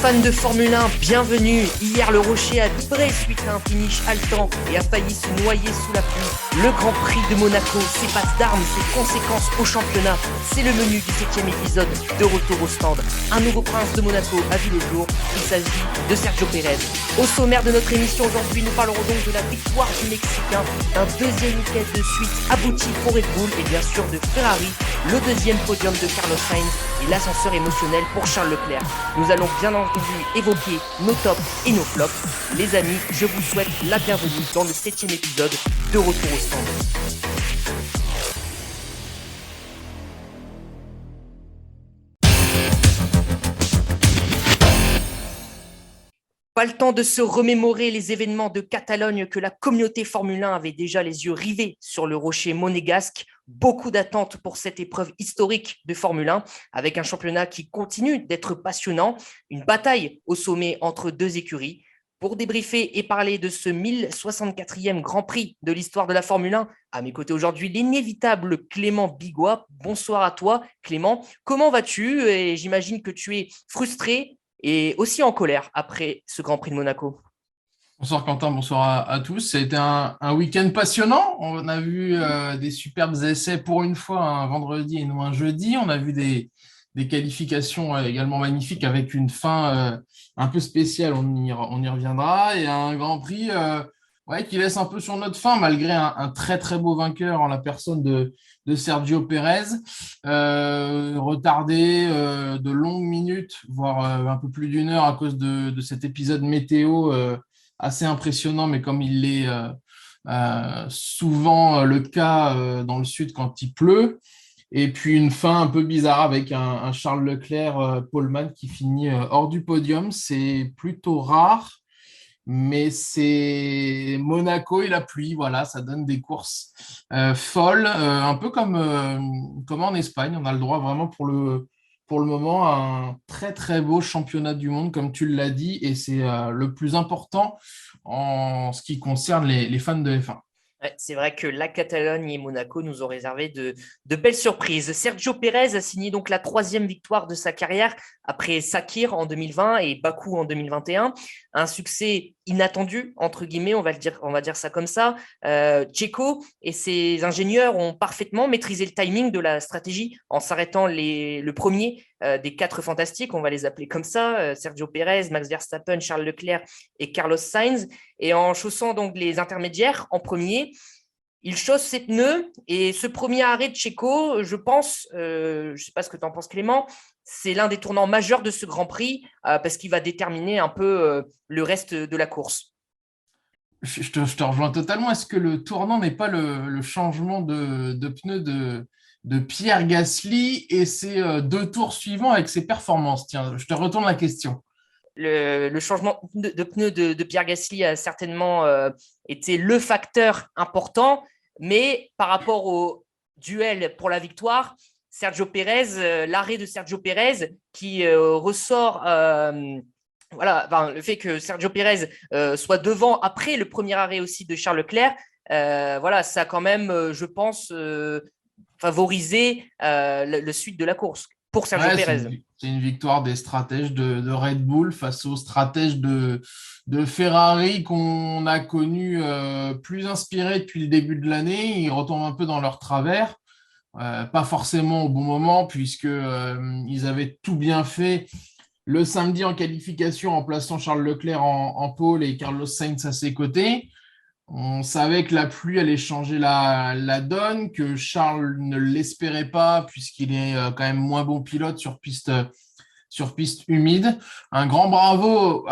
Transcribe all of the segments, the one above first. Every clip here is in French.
fans de Formule 1, bienvenue. Hier, le Rocher a vibré suite à un finish haletant et a failli se noyer sous la pluie. Le Grand Prix de Monaco, ses passes d'armes, ses conséquences au championnat, c'est le menu du 7e épisode de Retour au stand. Un nouveau prince de Monaco a vu le jour, il s'agit de Sergio Pérez. Au sommaire de notre émission aujourd'hui, nous parlerons donc de la victoire du Mexicain, d'un deuxième week-end de suite abouti pour Red Bull et bien sûr de Ferrari, le deuxième podium de Carlos Sainz et l'ascenseur émotionnel pour Charles Leclerc. Nous allons bien entendu évoquer nos tops et nos flops. Les amis, je vous souhaite la bienvenue dans le 7e épisode de Retour au stand. Pas le temps de se remémorer les événements de Catalogne que la communauté Formule 1 avait déjà les yeux rivés sur le rocher monégasque. Beaucoup d'attentes pour cette épreuve historique de Formule 1, avec un championnat qui continue d'être passionnant, une bataille au sommet entre deux écuries. Pour débriefer et parler de ce 1064e Grand Prix de l'histoire de la Formule 1, à mes côtés aujourd'hui, l'inévitable Clément Bigois. Bonsoir à toi, Clément. Comment vas-tu ? Et j'imagine que tu es frustré et aussi en colère après ce Grand Prix de Monaco. Bonsoir Quentin, bonsoir à tous. Ça a été un week-end passionnant. On a vu des superbes essais pour une fois un vendredi et non un jeudi. On a vu des qualifications également magnifiques avec une fin un peu spéciale, on y reviendra. Et un Grand Prix qui laisse un peu sur notre faim malgré un très très beau vainqueur en la personne de Sergio Pérez, retardé de longues minutes, voire un peu plus d'une heure à cause de cet épisode météo assez impressionnant, mais comme il l'est souvent le cas dans le sud quand il pleut. Et puis une fin un peu bizarre avec un Charles Leclerc poleman qui finit hors du podium. C'est plutôt rare, mais c'est Monaco et la pluie, voilà, ça donne des courses folles, un peu comme en Espagne. On a le droit vraiment pour le moment à un très très beau championnat du monde, comme tu l'as dit, et c'est le plus important en ce qui concerne les fans de F1. Ouais, c'est vrai que la Catalogne et Monaco nous ont réservé de belles surprises. Sergio Pérez a signé donc la 3e victoire de sa carrière après Sakir en 2020 et Bakou en 2021. Un succès inattendu, entre guillemets, on va dire ça comme ça. Checo et ses ingénieurs ont parfaitement maîtrisé le timing de la stratégie en s'arrêtant le premier des 4 fantastiques, on va les appeler comme ça, Sergio Pérez, Max Verstappen, Charles Leclerc et Carlos Sainz. Et en chaussant donc les intermédiaires en premier, il chausse ses pneus et ce premier arrêt de Checo, je pense, je ne sais pas ce que tu en penses Clément, c'est l'un des tournants majeurs de ce Grand Prix parce qu'il va déterminer un peu le reste de la course. Je te rejoins totalement. Est-ce que le tournant n'est pas le changement de pneus de Pierre Gasly et ses 2 tours suivants avec ses performances? Tiens, je te retourne la question. Le changement de pneus de Pierre Gasly a certainement été le facteur important, mais par rapport au duel pour la victoire, Sergio Pérez, l'arrêt de Sergio Pérez qui ressort, le fait que Sergio Pérez soit devant après le premier arrêt aussi de Charles Leclerc, ça a quand même, je pense, favorisé le suite de la course pour Sergio Pérez. C'est une victoire des stratèges de Red Bull face aux stratèges de Ferrari qu'on a connus plus inspirés depuis le début de l'année. Ils retombent un peu dans leur travers, pas forcément au bon moment puisque ils avaient tout bien fait le samedi en qualification en plaçant Charles Leclerc en pole et Carlos Sainz à ses côtés. On savait que la pluie allait changer la donne, que Charles ne l'espérait pas puisqu'il est quand même moins bon pilote sur piste humide. Un grand bravo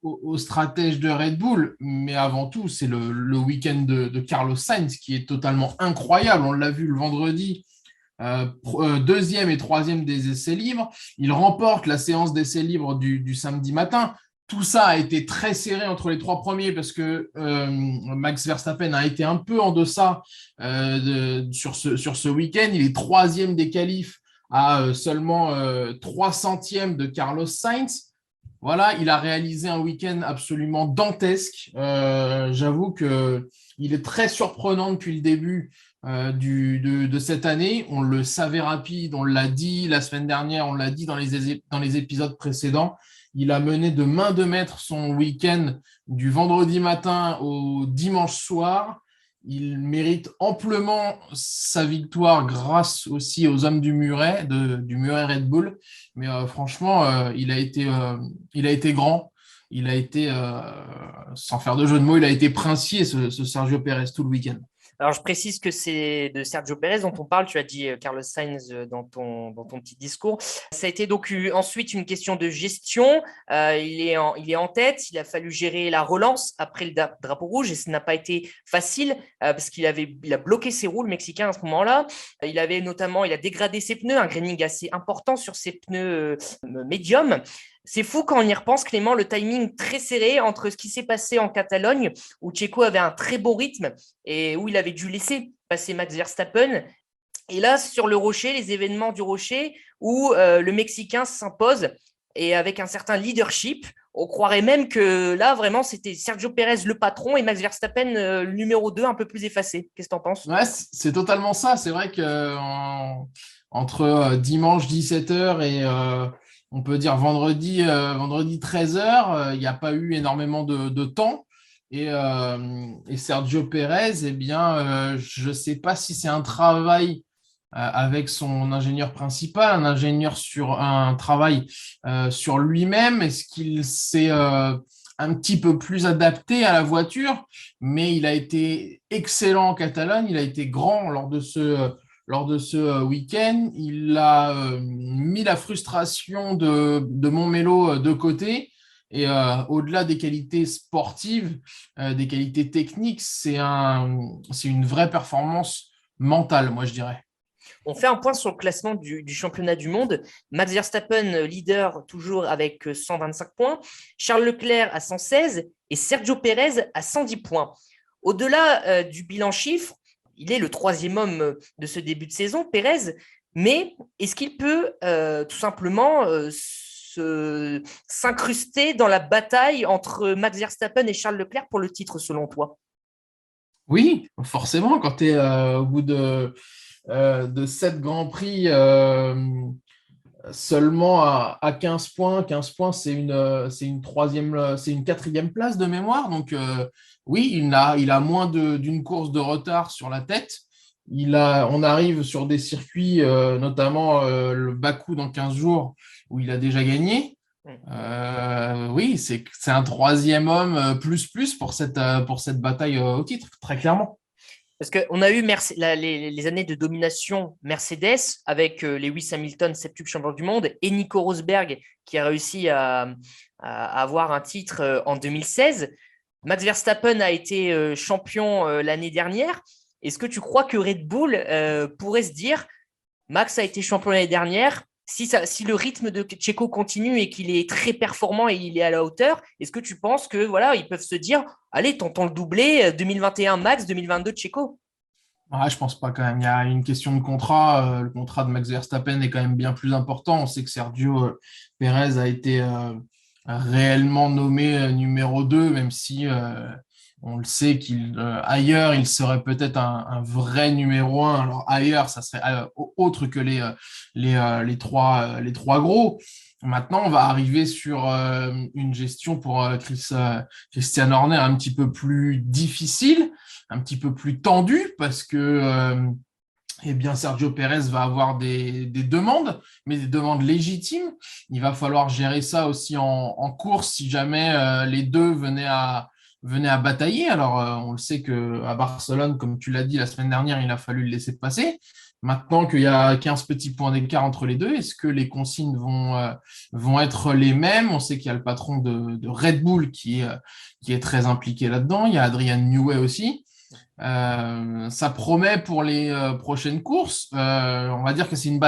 aux stratèges de Red Bull, mais avant tout, c'est le week-end de Carlos Sainz qui est totalement incroyable. On l'a vu le vendredi, 2e et 3e des essais libres. Il remporte la séance d'essais libres du samedi matin. Tout ça a été très serré entre les 3 premiers parce que Max Verstappen a été un peu en deçà sur ce week-end. Il est 3e des qualifs à seulement 3 centièmes de Carlos Sainz. Voilà, il a réalisé un week-end absolument dantesque. J'avoue qu'il est très surprenant depuis le début de cette année. On le savait rapide, on l'a dit la semaine dernière, on l'a dit dans les épisodes précédents. Il a mené de main de maître son week-end du vendredi matin au dimanche soir. Il mérite amplement sa victoire grâce aussi aux hommes du Muret, du Muret Red Bull. Mais franchement, il a été grand. Il a été, sans faire de jeu de mots, il a été princier, ce Sergio Pérez, tout le week-end. Alors, je précise que c'est de Sergio Pérez dont on parle. Tu as dit Carlos Sainz dans ton petit discours. Ça a été donc ensuite une question de gestion. Il est en tête. Il a fallu gérer la relance après le drapeau rouge et ce n'a pas été facile parce qu'il a bloqué ses roues, le Mexicain, à ce moment-là. Il a dégradé ses pneus, un graining assez important sur ses pneus médium. C'est fou quand on y repense, Clément, le timing très serré entre ce qui s'est passé en Catalogne, où Checo avait un très beau rythme et où il avait dû laisser passer Max Verstappen. Et là, sur le Rocher, les événements du Rocher, où le Mexicain s'impose et avec un certain leadership, on croirait même que là, vraiment, c'était Sergio Pérez le patron et Max Verstappen le numéro 2, un peu plus effacé. Qu'est-ce que tu en penses? Ouais, c'est totalement ça. C'est vrai que entre dimanche 17h et on peut dire vendredi 13h, il n'y a pas eu énormément de temps. Et Sergio Pérez, eh bien, je ne sais pas si c'est un travail avec son ingénieur principal, un travail sur lui-même. Est-ce qu'il s'est un petit peu plus adapté à la voiture? Mais il a été excellent en Catalogne, il a été grand lors de ce week-end. Il a mis la frustration de Montmelo de côté. Et au-delà des qualités sportives, des qualités techniques, c'est une vraie performance mentale, moi je dirais. On fait un point sur le classement du championnat du monde. Max Verstappen, leader toujours avec 125 points. Charles Leclerc à 116 et Sergio Pérez à 110 points. Au-delà du bilan chiffre, il est le troisième homme de ce début de saison, Pérez. Mais est-ce qu'il peut tout simplement s'incruster dans la bataille entre Max Verstappen et Charles Leclerc pour le titre, selon toi? Oui, forcément, quand tu es au bout de 7 Grands Prix seulement à 15 points. 15 points, c'est une quatrième place de mémoire. Donc, oui, il a moins d'une course de retard sur la tête. On arrive sur des circuits, notamment le Bakou dans 15 jours, où il a déjà gagné. Oui, c'est un troisième homme plus pour cette bataille au titre, très clairement. Parce qu'on a eu les années de domination Mercedes avec Lewis Hamilton, septuple champion du monde, et Nico Rosberg qui a réussi à avoir un titre en 2016. Max Verstappen a été champion l'année dernière. Est-ce que tu crois que Red Bull pourrait se dire, Max a été champion l'année dernière, si le rythme de Checo continue et qu'il est très performant et il est à la hauteur, est-ce que tu penses que voilà, ils peuvent se dire, allez, tentons le doublé, 2021 Max, 2022 Checo? Ah, je pense pas quand même. Il y a une question de contrat. Le contrat de Max Verstappen est quand même bien plus important. On sait que Sergio Pérez a été réellement nommé numéro 2, même si on le sait ailleurs, il serait peut-être un vrai numéro 1. Alors ailleurs, ça serait autre que les trois gros. Maintenant, on va arriver sur une gestion pour Christian Horner un petit peu plus difficile, un petit peu plus tendue, parce que eh bien, Sergio Pérez va avoir des demandes, mais des demandes légitimes. Il va falloir gérer ça aussi en course si jamais les deux venaient à batailler. Alors, on le sait qu'à Barcelone, comme tu l'as dit la semaine dernière, il a fallu le laisser passer. Maintenant qu'il y a 15 petits points d'écart entre les deux, est-ce que les consignes vont être les mêmes? On sait qu'il y a le patron de Red Bull qui est très impliqué là-dedans. Il y a Adrian Newey aussi. Ça promet pour les prochaines courses. On va dire que c'est une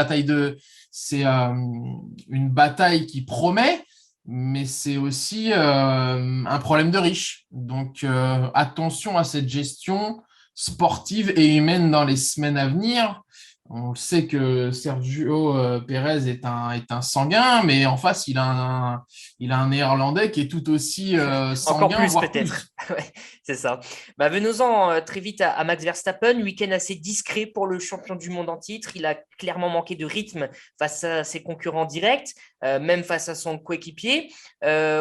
bataille qui promet, mais c'est aussi un problème de riches. Donc attention à cette gestion sportive et humaine dans les semaines à venir. On le sait que Sergio Pérez est un sanguin, mais en face, il a un Néerlandais qui est tout aussi Encore sanguin, plus voire peut-être. plus. Ouais, c'est ça. Bah, venons-en très vite à Max Verstappen. Week-end assez discret pour le champion du monde en titre. Il a clairement manqué de rythme face à ses concurrents directs, même face à son coéquipier.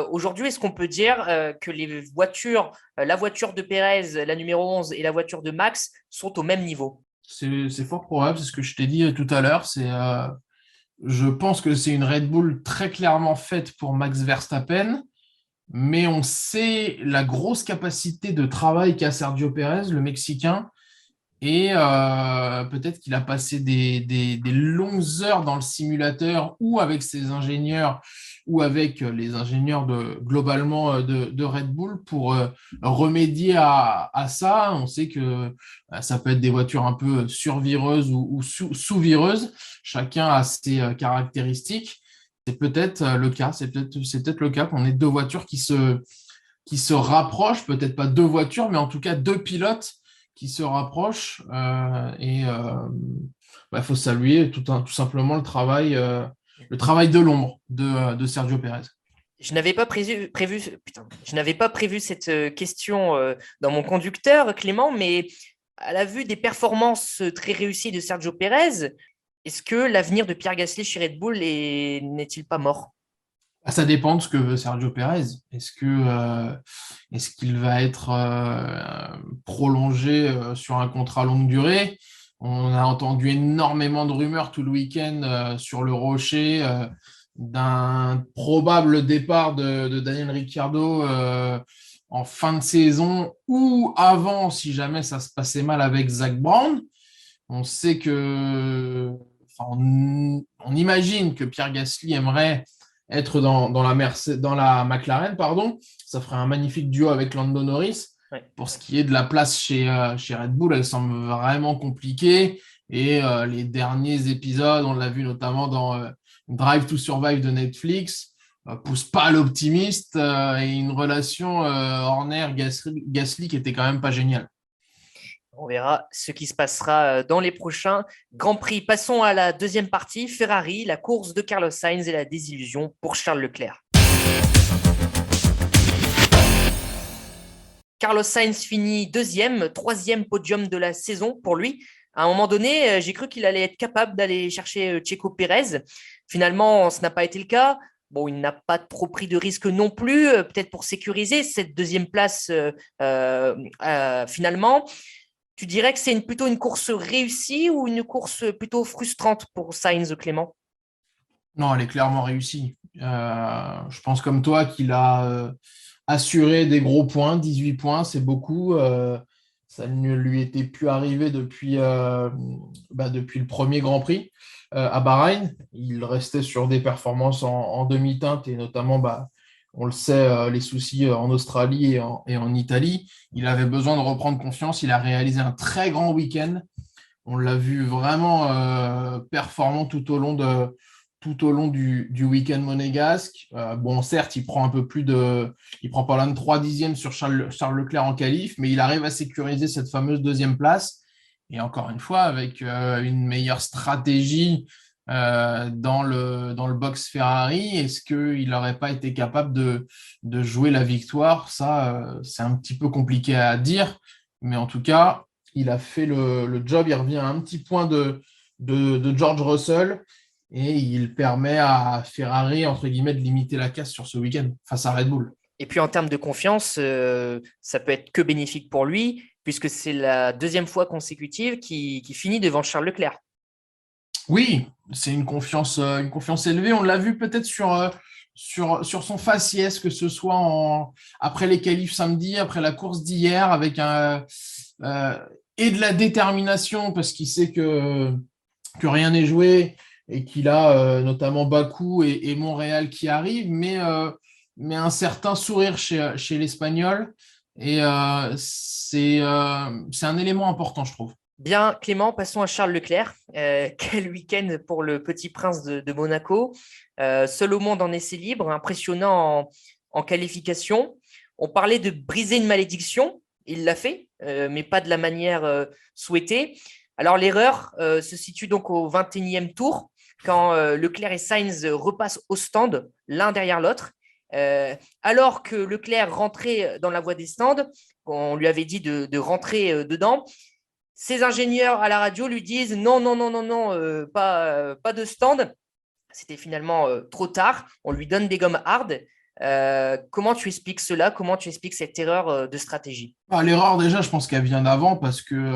Aujourd'hui, est-ce qu'on peut dire que les voitures, la voiture de Pérez, la numéro 11, et la voiture de Max sont au même niveau? C'est fort probable, c'est ce que je t'ai dit tout à l'heure. Je pense que c'est une Red Bull très clairement faite pour Max Verstappen, mais on sait la grosse capacité de travail qu'a Sergio Pérez, le Mexicain, et peut-être qu'il a passé des longues heures dans le simulateur ou avec ses ingénieurs ou avec les ingénieurs globalement de Red Bull pour remédier à ça. On sait que ça peut être des voitures un peu survireuses ou sous-vireuses. Chacun a ses caractéristiques. C'est peut-être le cas. C'est peut-être le cas qu'on ait deux voitures qui se rapprochent, peut-être pas deux voitures, mais en tout cas deux pilotes qui se rapprochent. Faut saluer tout simplement le travail de l'ombre de Sergio Pérez. Je n'avais pas putain, je n'avais pas prévu cette question dans mon conducteur, Clément, mais à la vue des performances très réussies de Sergio Pérez, est-ce que l'avenir de Pierre Gasly chez Red Bull n'est-il pas mort? Ça dépend de ce que veut Sergio Pérez. Est-ce qu'il va être prolongé sur un contrat longue durée? On a entendu énormément de rumeurs tout le week-end sur le Rocher d'un probable départ de Daniel Ricciardo en fin de saison ou avant, si jamais ça se passait mal avec Zach Brown. On sait que, on imagine que Pierre Gasly aimerait être dans la McLaren, pardon. Ça ferait un magnifique duo avec Lando Norris. Ouais. Pour ce qui est de la place chez Red Bull, elle semble vraiment compliquée. Et les derniers épisodes, on l'a vu notamment dans Drive to Survive de Netflix, pousse pas à l'optimiste et une relation Horner-Gasly qui était quand même pas géniale. On verra ce qui se passera dans les prochains Grands Prix. Passons à la deuxième partie, Ferrari, la course de Carlos Sainz et la désillusion pour Charles Leclerc. Carlos Sainz finit deuxième, troisième podium de la saison pour lui. À un moment donné, j'ai cru qu'il allait être capable d'aller chercher Checo Pérez. Finalement, ce n'a pas été le cas. Bon, il n'a pas trop pris de risques non plus, peut-être pour sécuriser cette deuxième place finalement. Tu dirais que c'est plutôt une course réussie ou une course plutôt frustrante pour Sainz, Clément? Non, elle est clairement réussie. Je pense comme toi qu'il a assuré des gros points, 18 points, c'est beaucoup. Ça ne lui était plus arrivé depuis le premier Grand Prix à Bahreïn. Il restait sur des performances en demi-teinte et notamment, on le sait, les soucis en Australie et en Italie. Il avait besoin de reprendre confiance. Il a réalisé un très grand week-end. On l'a vu vraiment performant tout au long du week-end monégasque. Bon, certes, il prend pas loin de 3 dixièmes sur Charles Leclerc en qualif, mais il arrive à sécuriser cette fameuse deuxième place. Et encore une fois, avec une meilleure stratégie dans le box Ferrari, est-ce qu'il n'aurait pas été capable de jouer la victoire? Ça, c'est un petit peu compliqué à dire, mais en tout cas, il a fait le job. Il revient à un petit point de George Russell et il permet à Ferrari, entre guillemets, de limiter la casse sur ce week-end face à Red Bull. Et puis en termes de confiance, ça peut être que bénéfique pour lui, puisque c'est la deuxième fois consécutive qui finit devant Charles Leclerc. Oui, c'est une confiance élevée. On l'a vu peut-être sur son faciès, que ce soit après les qualifs samedi, après la course d'hier, avec euh, et de la détermination, parce qu'il sait que rien n'est joué et qu'il a notamment Bakou et Montréal qui arrivent, mais un certain sourire chez l'Espagnol. Et c'est un élément important, je trouve. Bien, Clément, passons à Charles Leclerc. Quel week-end pour le petit prince de Monaco. Seul au monde en essai libre, impressionnant en qualification. On parlait de briser une malédiction. Il l'a fait, mais pas de la manière souhaitée. Alors, l'erreur se situe donc au 21e tour, quand Leclerc et Sainz repassent au stand, l'un derrière l'autre. Alors que Leclerc rentrait dans la voie des stands, on lui avait dit de rentrer dedans. Ses ingénieurs à la radio lui disent non, non, non, non, non, pas de stand. C'était finalement trop tard. On lui donne des gommes hard. Comment tu expliques cela? Comment tu expliques cette erreur de stratégie? L'erreur, déjà, je pense qu'elle vient d'avant parce que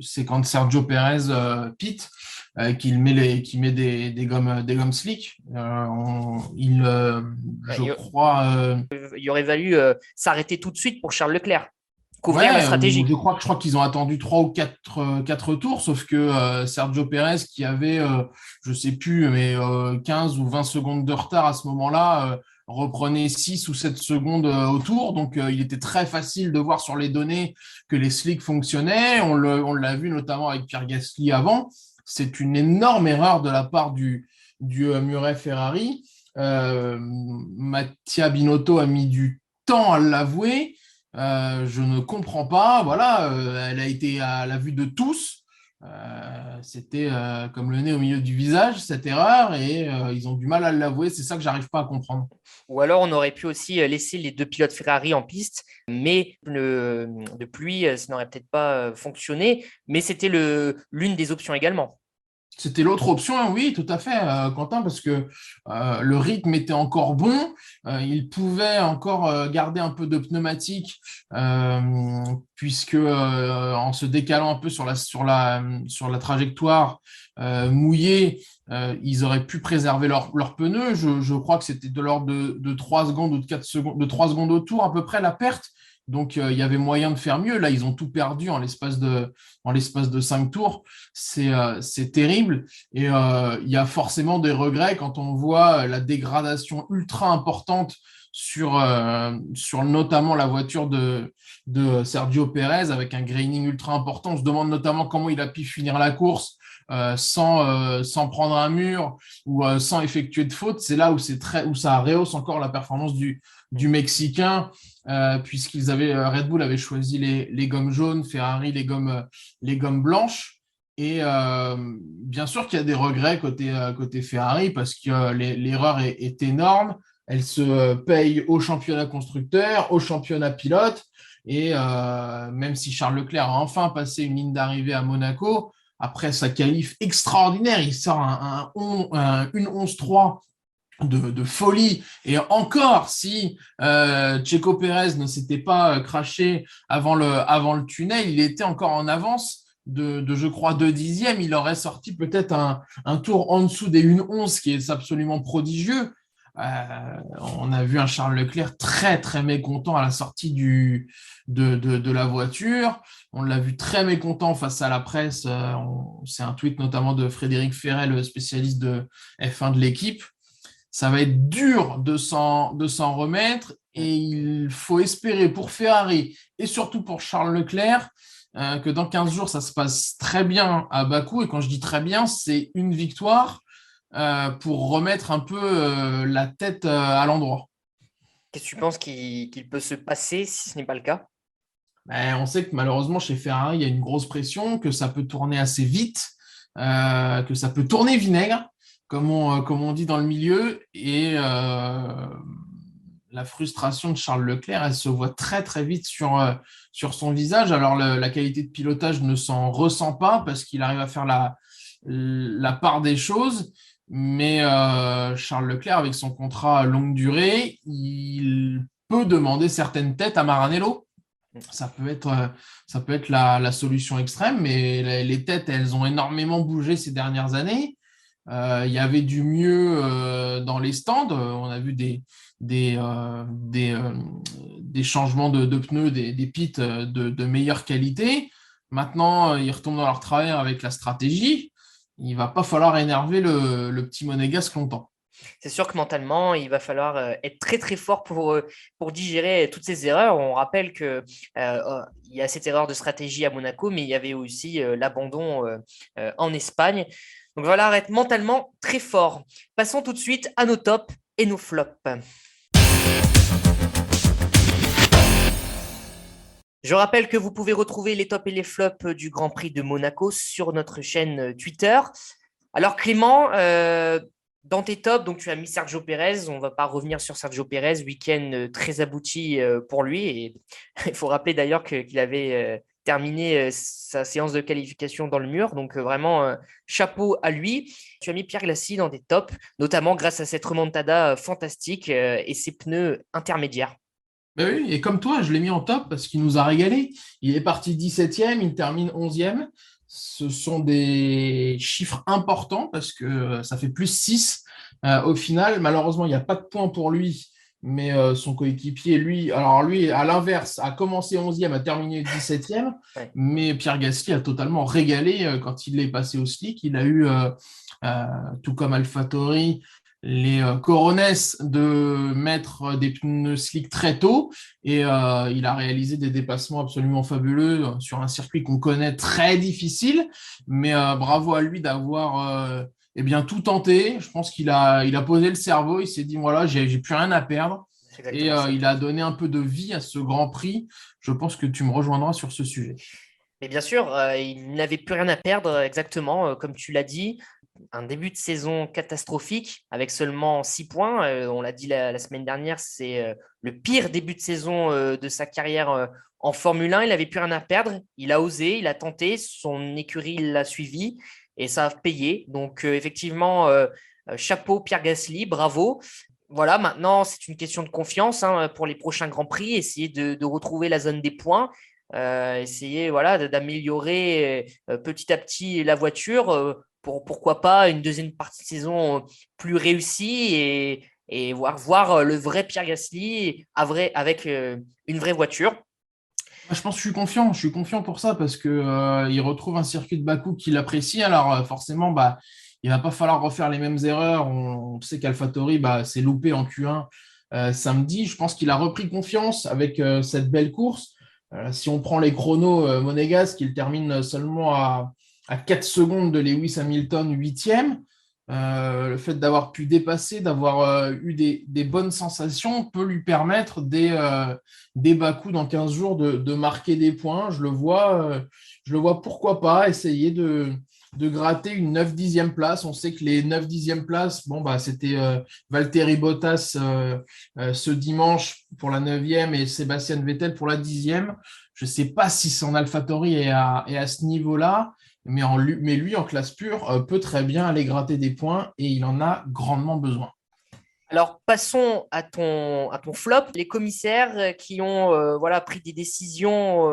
c'est quand Sergio Pérez pit qu'il met des gommes slick. Je Il crois. il aurait valu s'arrêter tout de suite pour Charles Leclerc, couvrir la Ouais, stratégie. je crois qu'ils ont attendu 3 ou 4 tours, sauf que Sergio Pérez, qui avait, je sais plus, mais 15 ou 20 secondes de retard à ce moment-là, reprenait 6 ou 7 secondes au tour. Donc, il était très facile de voir sur les données que les slicks fonctionnaient. On l'a vu notamment avec Pierre Gasly avant. C'est une énorme erreur de la part du Murray Ferrari. Mattia Binotto a mis du temps à l'avouer. Je ne comprends pas. Voilà, elle a été à la vue de tous. C'était comme le nez au milieu du visage, cette erreur, et ils ont du mal à l'avouer. C'est ça que j'arrive pas à comprendre. Ou alors, on aurait pu aussi laisser les deux pilotes Ferrari en piste, mais de pluie, ça n'aurait peut-être pas fonctionné. Mais c'était l'une des options également. C'était l'autre option, hein, oui, tout à fait, Quentin, parce que le rythme était encore bon, il pouvait encore garder un peu de pneumatique, puisque en se décalant un peu sur la trajectoire mouillée, ils auraient pu préserver leurs pneus. Je crois que c'était de l'ordre de 3 secondes ou de 4 secondes, de 3 secondes au tour à peu près la perte. Donc, il y avait moyen de faire mieux. Là, ils ont tout perdu en l'espace de 5 tours. C'est terrible. Et il y a forcément des regrets quand on voit la dégradation ultra importante sur notamment la voiture de Sergio Pérez avec un graining ultra important. On se demande notamment comment il a pu finir la course sans prendre un mur ou sans effectuer de faute. C'est là où ça rehausse encore la performance du Mexicain, puisqu'ils avaient Red Bull avait choisi les gommes jaunes, Ferrari les gommes blanches. Et bien sûr qu'il y a des regrets côté Ferrari parce que l'erreur est énorme. Elle se paye au championnat constructeur, au championnat pilote. Et même si Charles Leclerc a enfin passé une ligne d'arrivée à Monaco, après sa qualif extraordinaire, il sort une 11-3 de folie. Et encore, si Checo Pérez ne s'était pas craché avant le tunnel, il était encore en avance je crois, 2 dixièmes. Il aurait sorti peut-être un tour en dessous des 1-11, qui est absolument prodigieux. On a vu un Charles Leclerc très, très mécontent à la sortie de la voiture. On l'a vu très mécontent face à la presse. C'est un tweet notamment de Frédéric Ferret, le spécialiste de F1 de l'équipe. Ça va être dur de s'en remettre et il faut espérer pour Ferrari et surtout pour Charles Leclerc que dans 15 jours, ça se passe très bien à Bakou. Et quand je dis très bien, c'est une victoire pour remettre un peu la tête à l'endroit. Qu'est-ce que tu penses qu'il peut se passer si ce n'est pas le cas? On sait que malheureusement, chez Ferrari, il y a une grosse pression, que ça peut tourner assez vite, que ça peut tourner vinaigre, comme on dit dans le milieu. Et la frustration de Charles Leclerc, elle se voit très, très vite sur son visage. Alors, la qualité de pilotage ne s'en ressent pas parce qu'il arrive à faire la part des choses. Mais Charles Leclerc, avec son contrat longue durée, il peut demander certaines têtes à Maranello. Ça peut être la solution extrême, mais les têtes, elles ont énormément bougé ces dernières années. Il y avait du mieux dans les stands. On a vu des changements de pneus, des pits de meilleure qualité. Maintenant, ils retombent dans leur travers avec la stratégie. Il va pas falloir énerver le petit monégasque longtemps. C'est sûr que mentalement, il va falloir être très très fort pour digérer toutes ces erreurs. On rappelle que il y a cette erreur de stratégie à Monaco, mais il y avait aussi l'abandon en Espagne. Donc voilà, arrête mentalement très fort. Passons tout de suite à nos tops et nos flops. Je rappelle que vous pouvez retrouver les tops et les flops du Grand Prix de Monaco sur notre chaîne Twitter. Alors Clément, dans tes tops, donc tu as mis Sergio Pérez. On ne va pas revenir sur Sergio Pérez, week-end très abouti pour lui. Et il faut rappeler d'ailleurs qu'il avait terminé sa séance de qualification dans le mur. Donc vraiment, chapeau à lui. Tu as mis Pierre Gasly dans tes tops, notamment grâce à cette remontada fantastique et ses pneus intermédiaires. Ben oui, et comme toi, je l'ai mis en top parce qu'il nous a régalé. Il est parti 17e, il termine 11e. Ce sont des chiffres importants parce que ça fait plus 6 au final. Malheureusement, il n'y a pas de points pour lui, mais son coéquipier, lui, alors lui, à l'inverse, a commencé 11e, a terminé 17e. Ouais. Mais Pierre Gasly a totalement régalé quand il est passé au slick. Il a eu, euh, tout comme AlphaTauri, les Coronesses de mettre des pneus slick très tôt et il a réalisé des dépassements absolument fabuleux sur un circuit qu'on connaît très difficile, mais bravo à lui d'avoir eh bien, tout tenté. Je pense qu'il a posé le cerveau, il s'est dit voilà, j'ai plus rien à perdre C'est et exactement ça. il a donné un peu de vie à ce Grand Prix. Je pense que tu me rejoindras sur ce sujet. Mais bien sûr, il n'avait plus rien à perdre, exactement, comme tu l'as dit. Un début de saison catastrophique avec seulement 6 points. On l'a dit la semaine dernière, c'est le pire début de saison de sa carrière en Formule 1. Il n'avait plus rien à perdre. Il a osé, il a tenté. Son écurie l'a suivi et ça a payé. Donc, effectivement, chapeau Pierre Gasly, bravo. Voilà, maintenant, c'est une question de confiance hein, pour les prochains Grands Prix. Essayer de retrouver la zone des points. Essayer voilà, d'améliorer petit à petit la voiture pour pourquoi pas une deuxième partie de saison plus réussie et voir le vrai Pierre Gasly avec une vraie voiture. Moi, je pense que je suis confiant pour ça parce que il retrouve un circuit de Bakou qu'il apprécie. Alors forcément, bah, il va pas falloir refaire les mêmes erreurs. On sait qu'AlphaTauri s'est loupé en Q1 samedi. Je pense qu'il a repris confiance avec cette belle course. Si on prend les chronos monégasques, il termine seulement à 4 secondes de Lewis Hamilton 8e. Le fait d'avoir pu dépasser, d'avoir eu des bonnes sensations peut lui permettre des bas-coups dans 15 jours de marquer des points. Je le vois pourquoi pas essayer de gratter une 9-10e place. On sait que les 9-10e places, bon, bah, c'était Valtteri Bottas ce dimanche pour la 9e et Sébastien Vettel pour la 10e. Je ne sais pas si son AlphaTauri est à ce niveau-là. Mais lui, en classe pure, peut très bien aller gratter des points et il en a grandement besoin. Alors, passons à ton flop. Les commissaires qui ont voilà, pris des décisions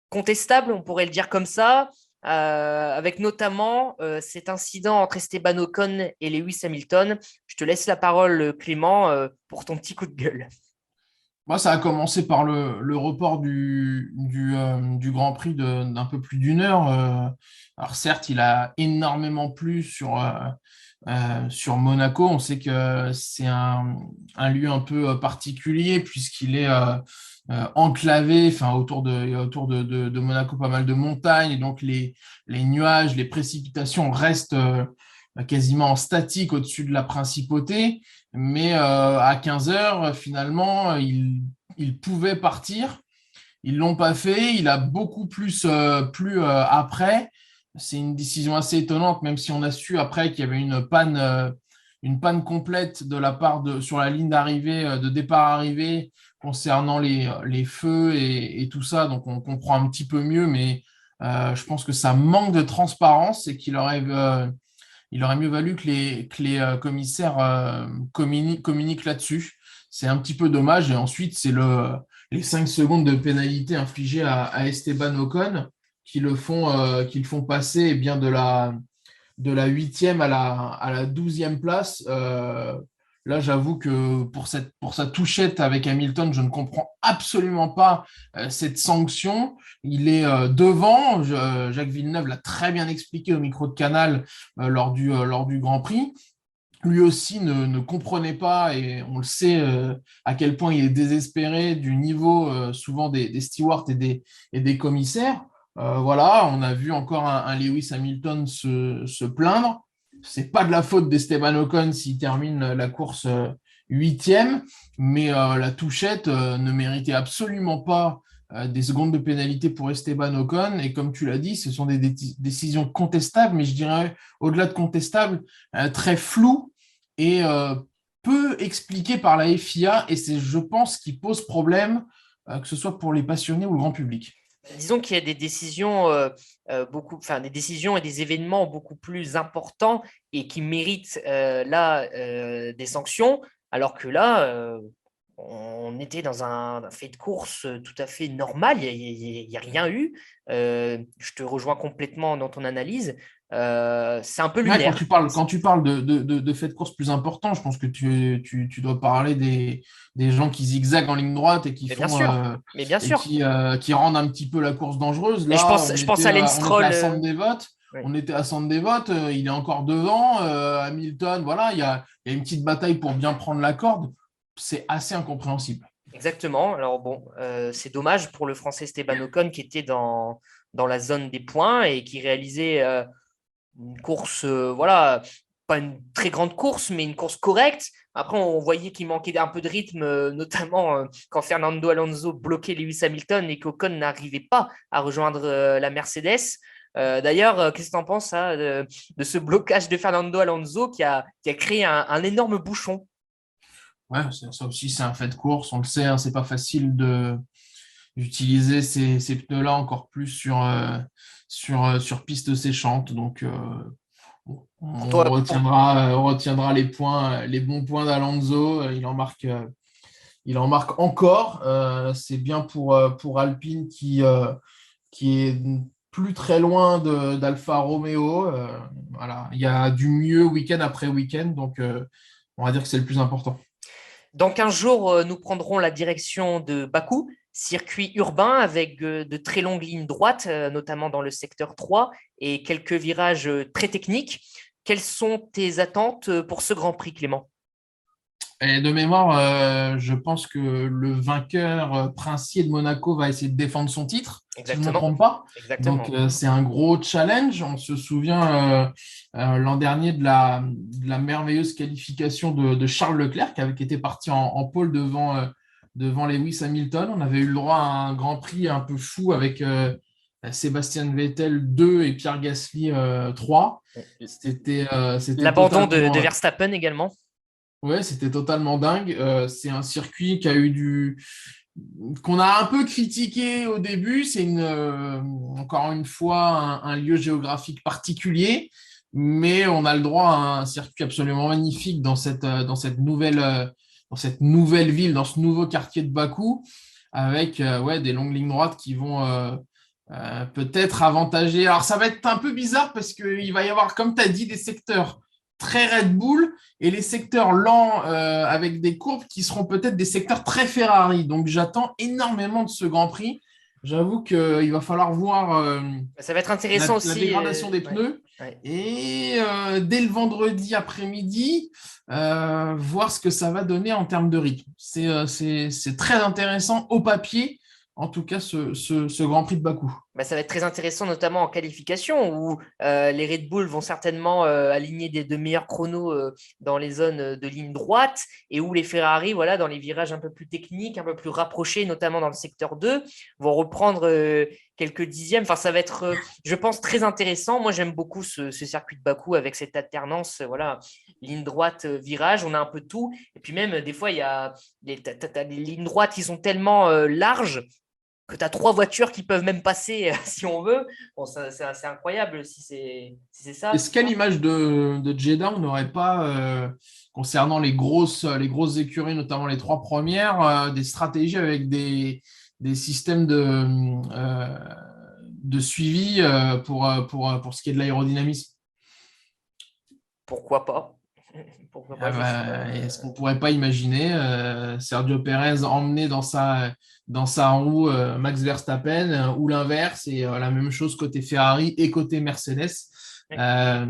contestables, on pourrait le dire comme ça, avec notamment cet incident entre Esteban Ocon et Lewis Hamilton. Je te laisse la parole, Clément, pour ton petit coup de gueule. Moi, ça a commencé par le report du Grand Prix d'un peu plus d'une heure. Alors certes, il a énormément plu sur Monaco. On sait que c'est un lieu un peu particulier puisqu'il est enclavé, enfin autour de Monaco, pas mal de montagnes. Et donc les nuages, les précipitations restent quasiment en statique au-dessus de la principauté. Mais à 15 heures, finalement, il pouvait partir. Ils ne l'ont pas fait. Il a beaucoup plus plu après. C'est une décision assez étonnante, même si on a su après qu'il y avait une panne complète de la part sur la ligne d'arrivée, de départ-arrivée, concernant les feux et tout ça. Donc, on comprend un petit peu mieux, mais je pense que ça manque de transparence et il aurait mieux valu que les commissaires communiquent là-dessus. C'est un petit peu dommage. Et ensuite, c'est les 5 secondes de pénalité infligées à Esteban Ocon qui le font passer bien de la 8e à la 12e place. Là, j'avoue que pour sa touchette avec Hamilton, je ne comprends absolument pas cette sanction. Il est devant. Jacques Villeneuve l'a très bien expliqué au micro de Canal lors du Grand Prix. Lui aussi ne comprenait pas, et on le sait à quel point il est désespéré du niveau souvent des stewards et des commissaires. Voilà, on a vu encore un Lewis Hamilton se plaindre. C'est pas de la faute d'Esteban Ocon s'il termine la course 8e, mais la touchette ne méritait absolument pas des secondes de pénalité pour Esteban Ocon. Et comme tu l'as dit, ce sont des décisions contestables, mais je dirais au-delà de contestables, très floues et peu expliquées par la FIA. Et c'est, je pense, qui pose problème, que ce soit pour les passionnés ou le grand public. Disons qu'il y a des décisions, des décisions et des événements beaucoup plus importants et qui méritent des sanctions, alors que là, on était dans un fait de course tout à fait normal, il n'y a rien eu. Je te rejoins complètement dans ton analyse. C'est un peu Ouais, lunaire. quand tu parles de faits de course plus importants, je pense que tu dois parler des gens qui zigzaguent en ligne droite et qui Mais bien font sûr, mais bien sûr. qui rendent un petit peu la course dangereuse. Et Là, je pense à Lance on était Stroll. à Sandevot, Oui, il est encore devant. Hamilton, voilà, il y a une petite bataille pour bien prendre la corde. C'est assez incompréhensible. exactement. Alors bon, c'est dommage pour le Français Esteban Ocon qui était dans la zone des points et qui réalisait une course, voilà, pas une très grande course, mais une course correcte. Après, on voyait qu'il manquait un peu de rythme, notamment quand Fernando Alonso bloquait Lewis Hamilton et qu'Ocon n'arrivait pas à rejoindre la Mercedes. D'ailleurs, qu'est-ce que tu en penses de ce blocage de Fernando Alonso qui a créé un énorme bouchon? Ouais, ça aussi, c'est un fait de course. On le sait, hein, c'est pas facile d'utiliser ces pneus-là encore plus sur piste séchante. Donc, bon, Pour toi, on retiendra les points, les bons points d'Alonso. Il en marque encore. C'est bien pour Alpine qui est plus très loin d'Alfa Romeo. Voilà. Il y a du mieux week-end après week-end. Donc, on va dire que c'est le plus important. dans 15 jours, nous prendrons la direction de Bakou, circuit urbain avec de très longues lignes droites, notamment dans le secteur 3, et quelques virages très techniques. Quelles sont tes attentes pour ce Grand Prix, Clément? Et de mémoire, je pense que le vainqueur princier de Monaco va essayer de défendre son titre, si je ne me Exactement. trompe pas. Donc, Exactement. c'est un gros challenge. On se souvient l'an dernier de la merveilleuse qualification de Charles Leclerc, qui avait été parti en pole devant Lewis Hamilton. On avait eu le droit à un Grand Prix un peu fou avec Sébastien Vettel 2 et Pierre Gasly 3. C'était L'abandon de totalement. Verstappen également. Ouais, c'était totalement dingue. C'est un circuit qui a eu qu'on a un peu critiqué au début. C'est encore une fois un lieu géographique particulier, mais on a le droit à un circuit absolument magnifique dans cette nouvelle ville, dans ce nouveau quartier de Bakou, avec ouais, des longues lignes droites qui vont peut-être avantager. Alors, ça va être un peu bizarre parce qu'il va y avoir, comme tu as dit, des secteurs très Red Bull et les secteurs lents avec des courbes qui seront peut-être des secteurs très Ferrari. Donc, j'attends énormément de ce Grand Prix. J'avoue qu'il va falloir voir Ça va être intéressant la aussi. dégradation des Ouais, pneus ouais. et dès le vendredi après-midi, voir ce que ça va donner en termes de rythme. C'est très intéressant au papier, en tout cas, ce Grand Prix de Bakou. Bah, ça va être très intéressant, notamment en qualification, où les Red Bull vont certainement aligner de meilleurs chronos dans les zones de ligne droite, et où les Ferrari, voilà, dans les virages un peu plus techniques, un peu plus rapprochés, notamment dans le secteur 2, vont reprendre quelques dixièmes. Enfin, ça va être, je pense, très intéressant. Moi, j'aime beaucoup ce circuit de Bakou avec cette alternance, voilà, ligne droite, virage, on a un peu de tout. Et puis même, des fois, il y a t'as des lignes droites qui sont tellement larges que tu as trois voitures qui peuvent même passer si on veut. Bon, c'est assez incroyable si c'est ça. Est-ce qu'à l'image de Jeddah, on n'aurait pas, concernant les grosses écuries, notamment les trois premières, des stratégies avec des systèmes de suivi pour ce qui est de l'aérodynamisme? Pourquoi pas? Pourquoi pas, Ah je suis pas. bah, est-ce qu'on ne pourrait pas imaginer Sergio Pérez emmener dans sa roue Max Verstappen ou l'inverse et la même chose côté Ferrari et côté Mercedes euh,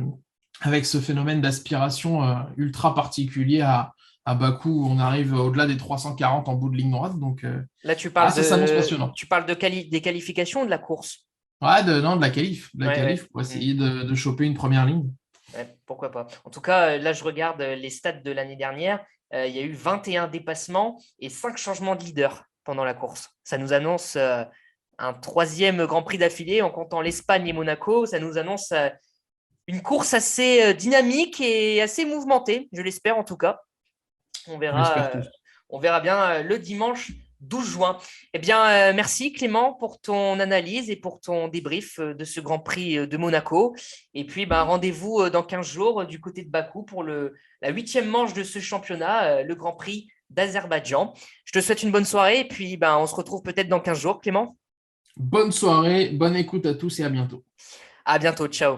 avec ce phénomène d'aspiration ultra particulier à Bakou où on arrive au-delà des 340 en bout de ligne droite. Donc, Là, tu parles ça s'annonce passionnant. des qualifications ou de la course? Ouais, non, de la qualif. De la Ouais, ouais. qualif pour essayer de choper une première ligne. Ouais, pourquoi pas. En tout cas, là, je regarde les stats de l'année dernière il y a eu 21 dépassements et 5 changements de leader pendant la course. Ça nous annonce un troisième Grand Prix d'affilée en comptant l'Espagne et Monaco. Ça nous annonce une course assez dynamique et assez mouvementée, je l'espère en tout cas. On On l'espère verra, tous. on verra bien le dimanche 12 juin. Eh bien, merci Clément pour ton analyse et pour ton débrief de ce Grand Prix de Monaco. Et puis, rendez-vous dans 15 jours du côté de Bakou pour la 8e manche de ce championnat, le Grand Prix d'Azerbaïdjan. Je te souhaite une bonne soirée et puis on se retrouve peut-être dans 15 jours, Clément. Bonne soirée, bonne écoute à tous et à bientôt. À bientôt, ciao.